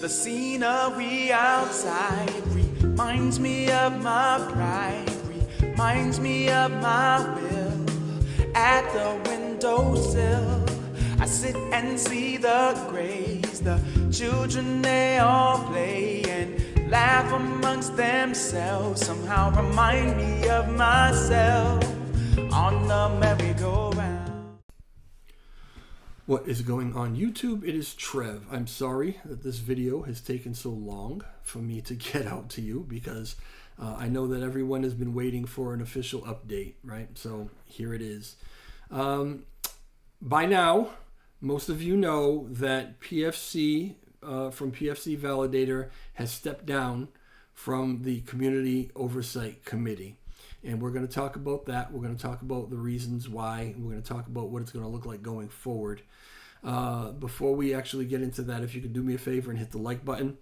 The scenery outside reminds me of my pride, reminds me of my will. At the windowsill, I sit and see the grays, the children they all play and laugh amongst themselves. Somehow remind me of myself on the merry-go-round. What is going on YouTube? It is Trev. I'm sorry that this video has taken so long for me to get out to you because I know that everyone has been waiting for an official update, right? So here it is. By now, most of you know that PFC from PFC Validator has stepped down from the Community Oversight Committee. And we're going to talk about that. We're going to talk about the reasons why. We're going to talk about what it's going to look like going forward. Before we actually get into that, if you could do me a favor and hit the like button.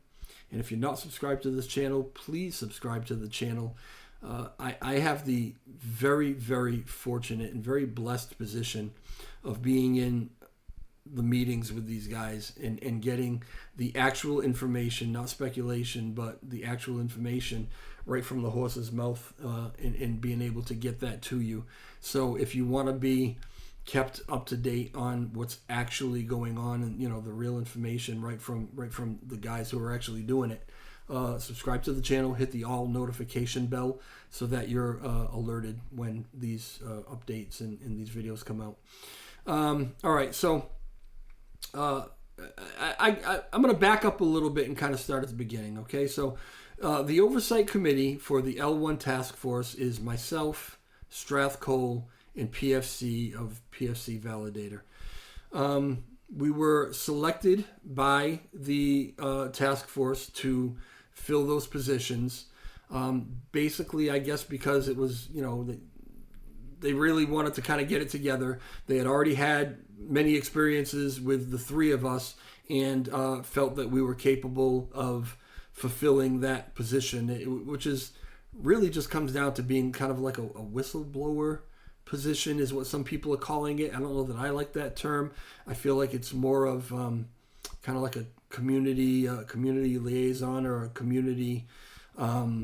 And if you're not subscribed to this channel, please subscribe to the channel. I have the very, very fortunate and very blessed position of being in the meetings with these guys and getting the actual information, not speculation, but the actual information right from the horse's mouth, and being able to get that to you. So if you want to be kept up to date on what's actually going on and, you know, the real information right from the guys who are actually doing it, subscribe to the channel, hit the all notification bell so that you're alerted when these updates and these videos come out. All right, so I'm going to back up a little bit and kind of start at the beginning, okay? So the Oversight Committee for the L1 Task Force is myself, Strathcole, and PFC of PFC Validator. We were selected by the task force to fill those positions. Basically, I guess because it was, you know, they really wanted to kind of get it together. They had already had many experiences with the three of us and felt that we were capable of fulfilling that position, which is really just comes down to being kind of like a whistleblower position is what some people are calling it. I don't know that I like that term. I feel like it's more of kind of like a community liaison or a community outreach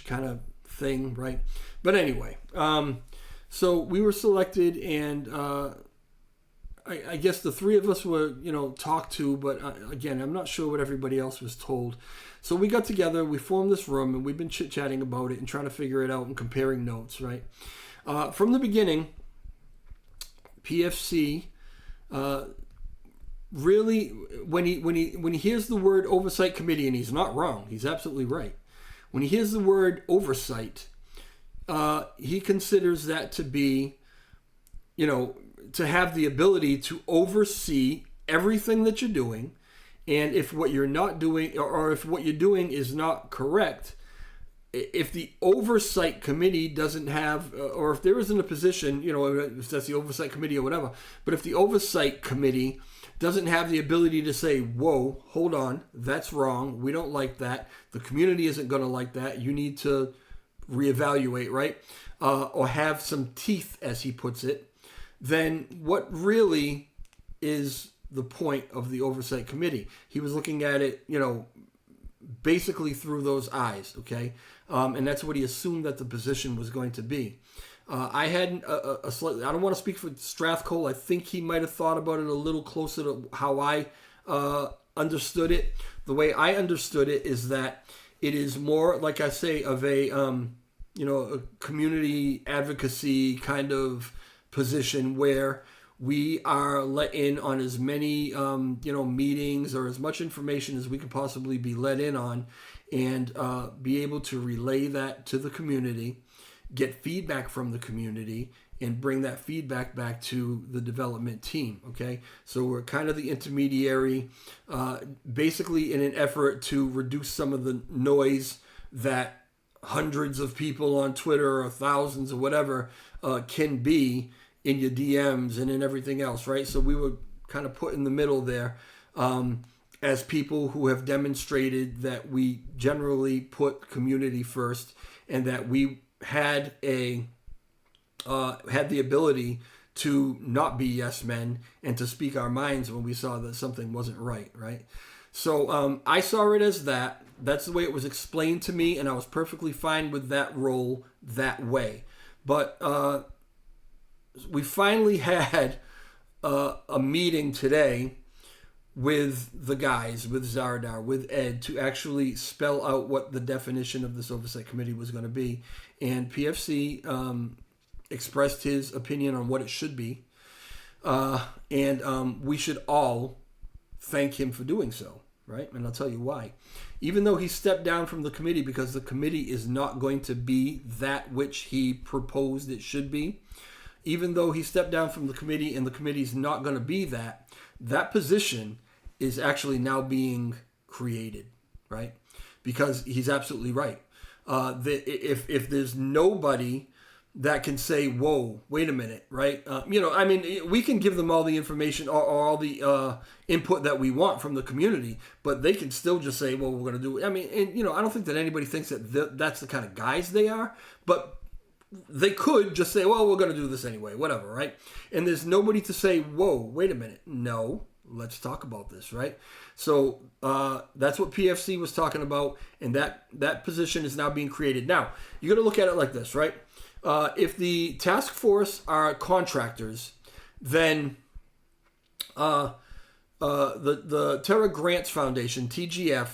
kind of thing, right? But anyway, so we were selected, and I guess the three of us were, talked to, but again, I'm not sure what everybody else was told. So we got together, we formed this room, and we've been chit-chatting about it and trying to figure it out and comparing notes, right? From the beginning, PFC really, when he hears the word Oversight Committee, and he's not wrong, he's absolutely right. When he hears the word oversight, he considers that to be, to have the ability to oversee everything that you're doing, and if what you're not doing, or if what you're doing is not correct, if the oversight committee doesn't have, or if there isn't a position, if that's the oversight committee or whatever, but if the oversight committee doesn't have the ability to say, whoa, hold on, that's wrong, we don't like that, the community isn't going to like that, you need to reevaluate, right? Or have some teeth, as he puts it, then what really is the point of the Oversight Committee? He was looking at it, basically through those eyes, okay? And that's what he assumed that the position was going to be. I had a slightly, I don't want to speak for Strathcole. I think he might have thought about it a little closer to how I understood it. The way I understood it is that it is more, like I say, of a, a community advocacy kind of position where we are let in on as many, meetings or as much information as we can possibly be let in on, and be able to relay that to the community, get feedback from the community, and bring that feedback back to the development team, okay? So we're kind of the intermediary, basically in an effort to reduce some of the noise that hundreds of people on Twitter or thousands or whatever can be in your DMs and in everything else, right? So we were kind of put in the middle there as people who have demonstrated that we generally put community first, and that we had the ability to not be yes men and to speak our minds when we saw that something wasn't right, right? So I saw it as that. That's the way it was explained to me, and I was perfectly fine with that role that way. But we finally had a meeting today with the guys, with Zardar, with Ed, to actually spell out what the definition of this oversight committee was going to be. And PFC expressed his opinion on what it should be. And we should all thank him for doing so, right? And I'll tell you why. Even though he stepped down from the committee because the committee is not going to be that which he proposed it should be, even though he stepped down from the committee and the committee is not going to be that, that position is actually now being created, right? Because he's absolutely right. If there's nobody that can say, whoa, wait a minute, right? We can give them all the information or all the input that we want from the community, but they can still just say, well, we're going to do it. I don't think that anybody thinks that that's the kind of guys they are, but they could just say, well, we're going to do this anyway, whatever, right? And there's nobody to say, whoa, wait a minute. No, let's talk about this, right? So that's what PFC was talking about, and that position is now being created. Now, you got to look at it like this, right? If the task force are contractors, then the Terra Grants Foundation, TGF,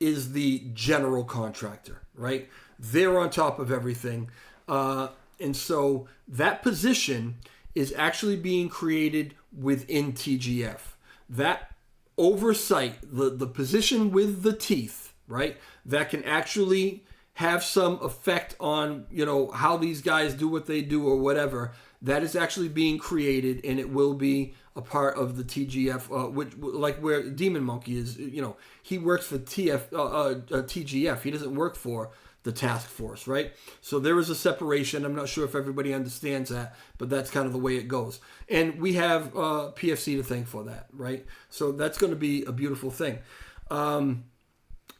is the general contractor, right? They're on top of everything. And so that position is actually being created within TGF. That oversight, the position with the teeth, right, that can actually have some effect on, how these guys do what they do or whatever, that is actually being created, and it will be a part of the TGF, which, like where Demon Monkey is, he works for TGF. He doesn't work for the task force, right? So there is a separation. I'm not sure if everybody understands that, but that's kind of the way it goes. And we have PFC to thank for that, right? So that's going to be a beautiful thing.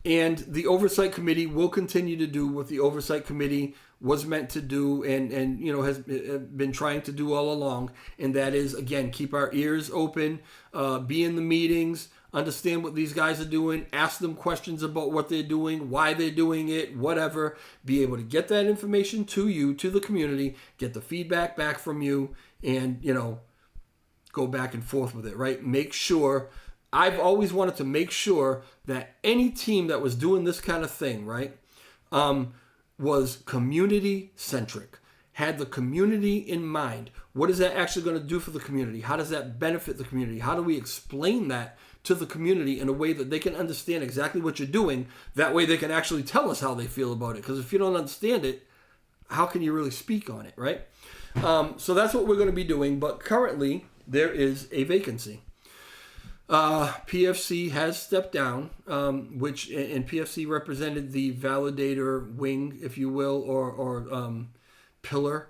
And the Oversight Committee will continue to do what the Oversight Committee was meant to do and has been trying to do all along. And that is, again, keep our ears open, be in the meetings, understand what these guys are doing, ask them questions about what they're doing, why they're doing it, whatever. Be able to get that information to you, to the community, get the feedback back from you, and, go back and forth with it, right? Make sure... I've always wanted to make sure that any team that was doing this kind of thing, right, was community-centric, had the community in mind. What is that actually going to do for the community? How does that benefit the community? How do we explain that to the community in a way that they can understand exactly what you're doing? That way they can actually tell us how they feel about it. Because if you don't understand it, how can you really speak on it, right? So that's what we're going to be doing. But currently, there is a vacancy. PFC has stepped down, and PFC represented the validator wing, if you will, or pillar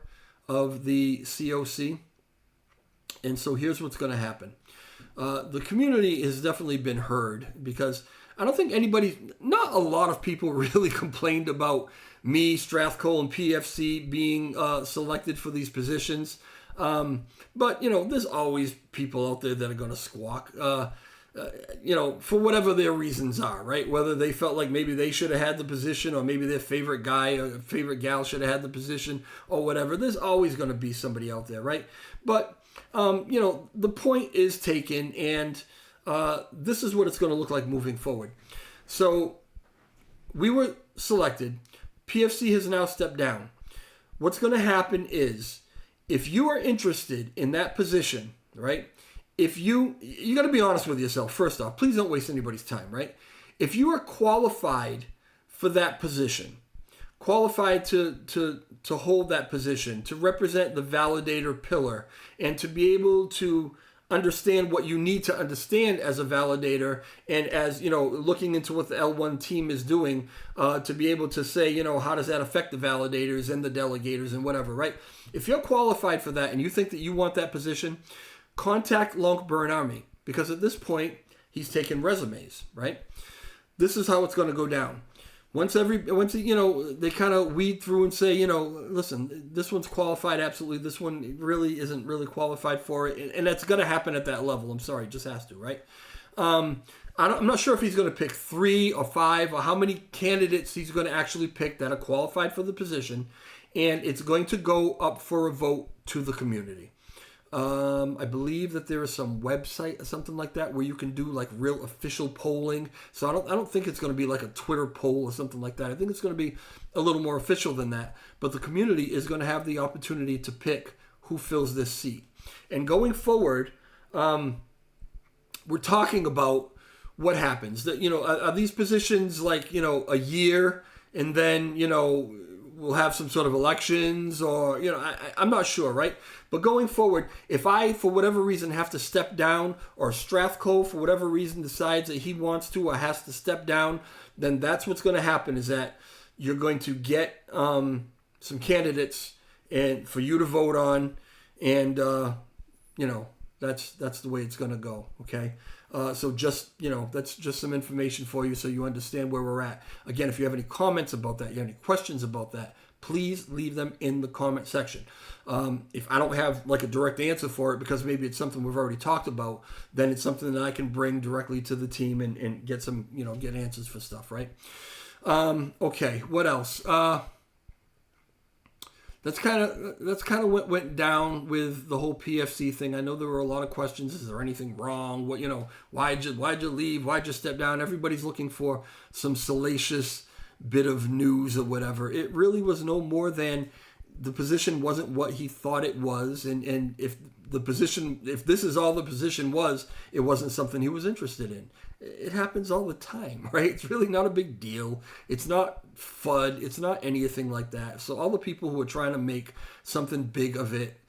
of the COC. And so here's what's going to happen. The community has definitely been heard because I don't think not a lot of people really complained about me, Strathcole, and PFC being selected for these positions. But, there's always people out there that are going to squawk, for whatever their reasons are, right? Whether they felt like maybe they should have had the position or maybe their favorite guy or favorite gal should have had the position or whatever. There's always going to be somebody out there, right? But, the point is taken, and this is what it's going to look like moving forward. So we were selected. PFC has now stepped down. What's going to happen is, if you are interested in that position, right? If you got to be honest with yourself. First off, please don't waste anybody's time, right? If you are qualified for that position, qualified to hold that position, to represent the validator pillar, and to be able to understand what you need to understand as a validator, and as looking into what the L1 team is doing, to be able to say, how does that affect the validators and the delegators and whatever, right? If you're qualified for that and you think that you want that position, contact Lunk Burn Army, because at this point he's taking resumes, right? This is how it's going to go down. once they kind of weed through and say, listen, this one's qualified absolutely, this one really isn't really qualified for it, and that's going to happen at that level. I'm sorry, it just has to, right? I'm not sure if he's going to pick 3 or 5 or how many candidates he's going to actually pick that are qualified for the position, and it's going to go up for a vote to the community. I believe that there is some website or something like that where you can do like real official polling. So I don't think it's going to be like a Twitter poll or something like that. I think it's going to be a little more official than that. But the community is going to have the opportunity to pick who fills this seat. And going forward, we're talking about what happens. That are these positions like a year, and then we'll have some sort of elections, or I'm not sure, right? But going forward, if I, for whatever reason, have to step down, or Strathcole, for whatever reason, decides that he wants to or has to step down, then that's what's going to happen, is that you're going to get some candidates and for you to vote on, and that's the way it's going to go, okay? So just, that's just some information for you so you understand where we're at. Again, if you have any comments about that, you have any questions about that, please leave them in the comment section. If I don't have like a direct answer for it, because maybe it's something we've already talked about, then it's something that I can bring directly to the team and get some, get answers for stuff, right? Okay, what else? That's kind of what went down with the whole PFC thing. I know there were a lot of questions. Is there anything wrong? What, why'd you leave? Why'd you step down? Everybody's looking for some salacious bit of news or whatever. It really was no more than the position wasn't what he thought it was, and if this is all the position was, it wasn't something he was interested in. It happens all the time, right? It's really not a big deal. It's not FUD. It's not anything like that. So all the people who are trying to make something big of it,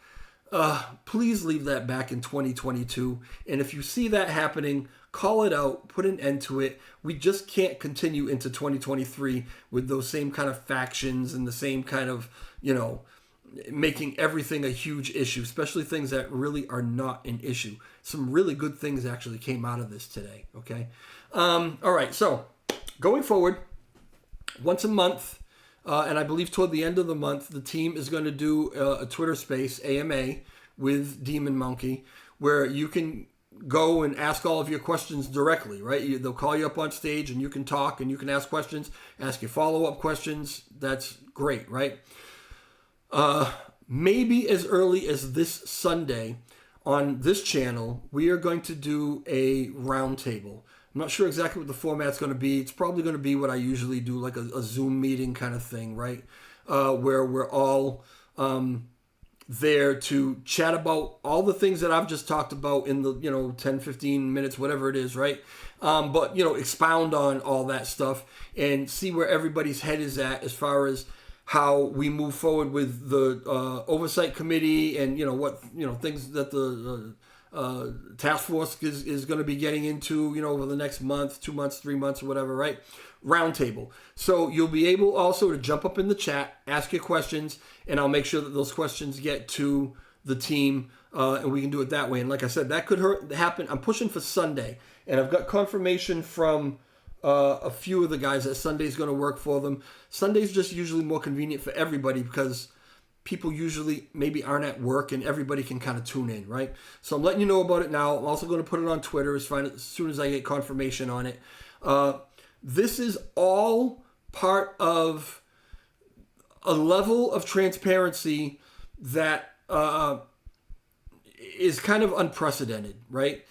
please leave that back in 2022. And if you see that happening, call it out, put an end to it. We just can't continue into 2023 with those same kind of factions and the same kind of, making everything a huge issue, especially things that really are not an issue. Some really good things actually came out of this today, okay? All right, so going forward, once a month, and I believe toward the end of the month, the team is going to do a Twitter space, AMA, with Demon Monkey, where you can go and ask all of your questions directly, right? They'll call you up on stage and you can talk and you can ask questions, ask your follow-up questions. That's great, right? Maybe as early as this Sunday on this channel, we are going to do a roundtable. I'm not sure exactly what the format's going to be. It's probably going to be what I usually do, like a Zoom meeting kind of thing, right? Where we're all there to chat about all the things that I've just talked about in the 10, 15 minutes, whatever it is, right? But expound on all that stuff and see where everybody's head is at as far as how we move forward with the oversight committee and what things that the task force is going to be getting into over the next month, 2 months, 3 months, or whatever, right? Roundtable. So you'll be able also to jump up in the chat, ask your questions, and I'll make sure that those questions get to the team, and we can do it that way. And like I said, that could happen. I'm pushing for Sunday, and I've got confirmation from a few of the guys that Sunday's going to work for them. Sunday's just usually more convenient for everybody because people usually maybe aren't at work and everybody can kind of tune in, right? So I'm letting you know about it now. I'm also going to put it on Twitter as soon as I get confirmation on it. This is all part of a level of transparency that is kind of unprecedented, right?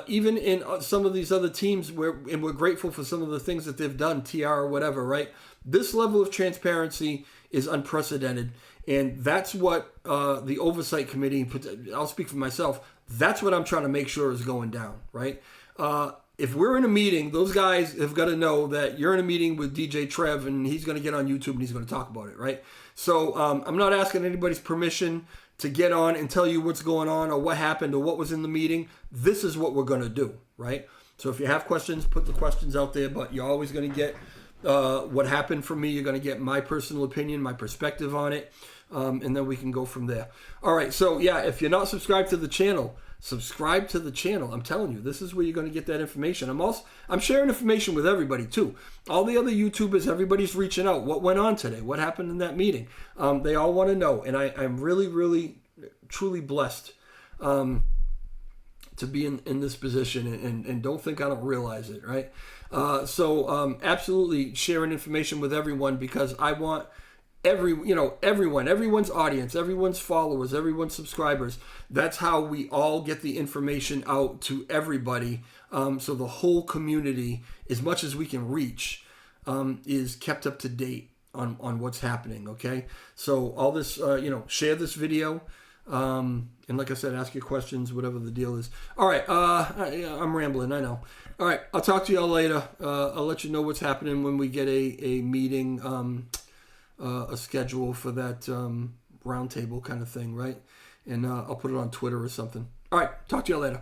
Even in some of these other teams, and we're grateful for some of the things that they've done, TR or whatever, right? This level of transparency is unprecedented, and that's what the Oversight Committee, I'll speak for myself, that's what I'm trying to make sure is going down, right? If we're in a meeting, those guys have got to know that you're in a meeting with DJ Trev, and he's going to get on YouTube and he's going to talk about it, right? So I'm not asking anybody's permission to get on and tell you what's going on or what happened or what was in the meeting. This is what we're going to do, right? So if you have questions, put the questions out there, but you're always going to get what happened from me. You're going to get my personal opinion, my perspective on it, and then we can go from there. All right, so yeah, if you're not subscribed to the channel, subscribe to the channel. I'm telling you, this is where you're going to get that information. I'm sharing information with everybody too. All the other YouTubers, everybody's reaching out. What went on today? What happened in that meeting? They all want to know, and I'm really, really, truly blessed to be in this position, and don't think I don't realize it, right? So absolutely sharing information with everyone, because I want everyone's audience, everyone's followers, everyone's subscribers. That's how we all get the information out to everybody. So the whole community, as much as we can reach, is kept up to date on what's happening. Okay. So all this, share this video. And like I said, ask your questions, whatever the deal is. All right. I'm rambling, I know. All right. I'll talk to y'all later. I'll let you know what's happening when we get a meeting, a schedule for that roundtable kind of thing, right? And I'll put it on Twitter or something. All right. Talk to y'all later.